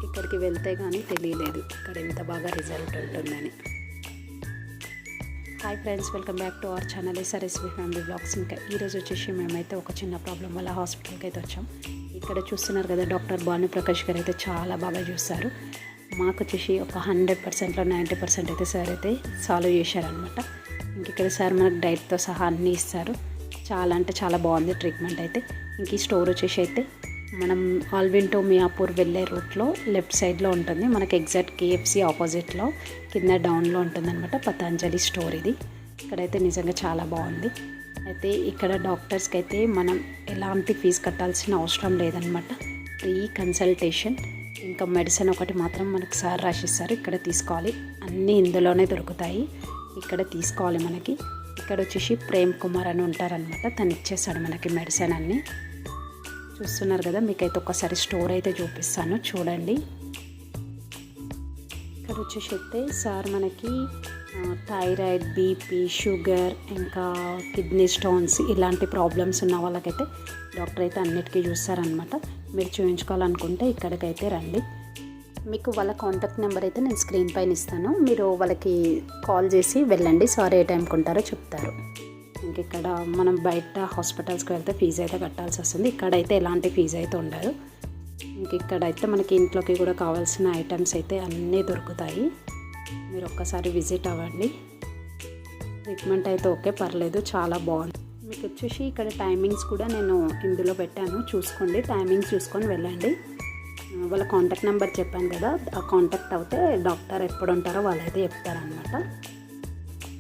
ఇక్కడికి వెళ్తే కానీ తెలియలేదు ఇక్కడ ఎంత బాగా రిజల్ట్ ఉంటుందని. Hi friends, welcome back to our channel SRSV family blogs. ఇంకా ఈరోజు వచ్చేసి మేమైతే ఒక చిన్న ప్రాబ్లం వల్ల హాస్పిటల్కి అయితే వచ్చాం. ఇక్కడ చూస్తున్నారు కదా, డాక్టర్ భానుప్రకాష్ గారు అయితే చాలా బాగా చూస్తారు. మాకు వచ్చేసి ఒక 100%లో 90% అయితే సార్ అయితే సాల్వ్ చేశారనమాట. ఇంక ఇక్కడ సార్ మనకు డైట్తో సహా అన్నీ ఇస్తారు. చాలా అంటే చాలా బాగుంది ట్రీట్మెంట్ అయితే. ఇంక ఈ స్టోర్ వచ్చేసి అయితే మనం ఆల్విన్ టు మియాపూర్ వెళ్ళే రూట్లో లెఫ్ట్ సైడ్లో ఉంటుంది. మనకి ఎగ్జాక్ట్ KFC ఆపోజిట్లో కింద డౌన్లో ఉంటుందన్నమాట పతంజలి స్టోర్ ఇది. ఇక్కడైతే నిజంగా చాలా బాగుంది. అయితే ఇక్కడ డాక్టర్స్కి అయితే మనం ఎలాంటి ఫీజు కట్టాల్సిన అవసరం లేదనమాట. ఫ్రీ కన్సల్టేషన్, ఇంకా మెడిసిన్ ఒకటి మాత్రం మనకు సార్ రాసిస్తారు, ఇక్కడ తీసుకోవాలి. అన్నీ ఇందులోనే దొరుకుతాయి, ఇక్కడ తీసుకోవాలి మనకి. ఇక్కడ వచ్చేసి ప్రేమ్ కుమార్ అని ఉంటారనమాట, తను ఇచ్చేస్తాడు మనకి మెడిసిన్ అన్నీ. చూస్తున్నారు కదా, మీకైతే ఒకసారి స్టోర్ అయితే చూపిస్తాను చూడండి. ఇక్కడ వచ్చేసి అయితే సార్ మనకి థైరాయిడ్, BP, షుగర్, ఇంకా కిడ్నీ స్టోన్స్ ఇలాంటి ప్రాబ్లమ్స్ ఉన్న వాళ్ళకైతే డాక్టర్ అయితే అన్నిటికీ చూస్తారనమాట. మీరు చూపించుకోవాలనుకుంటే ఇక్కడికైతే రండి. మీకు వాళ్ళ కాంటాక్ట్ నెంబర్ అయితే నేను స్క్రీన్ పైన ఇస్తాను, మీరు వాళ్ళకి కాల్ చేసి వెళ్ళండి. సార్ ఏ టైంకి ఉంటారో చెప్తారు. ఇంక ఇక్కడ మనం బయట హాస్పిటల్స్కి వెళ్తే ఫీజు అయితే కట్టాల్సి వస్తుంది, ఇక్కడైతే ఎలాంటి ఫీజు అయితే ఉండదు. ఇంక ఇక్కడైతే మనకి ఇంట్లోకి కూడా కావాల్సిన ఐటమ్స్ అయితే అన్నీ దొరుకుతాయి. మీరు ఒక్కసారి విజిట్ అవ్వండి. ట్రీట్మెంట్ అయితే ఓకే, పర్లేదు, చాలా బాగుంది. మీకు వచ్చేసి ఇక్కడ టైమింగ్స్ కూడా నేను ఇందులో పెట్టాను, చూసుకోండి. టైమింగ్స్ చూసుకొని వెళ్ళండి. వాళ్ళ కాంటాక్ట్ నెంబర్ చెప్పాను కదా, ఆ కాంటాక్ట్ అవుతే డాక్టర్ ఎప్పుడు ఉంటారో వాళ్ళైతే చెప్తారనమాట.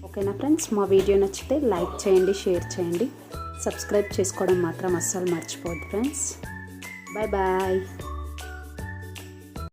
ఓకేనా ఫ్రెండ్స్, మా వీడియో నచ్చితే లైక్ చేయండి, షేర్ చేయండి, సబ్స్క్రైబ్ చేసుకోవడం మాత్రం అస్సలు మర్చిపోవద్దు ఫ్రెండ్స్. Bye bye.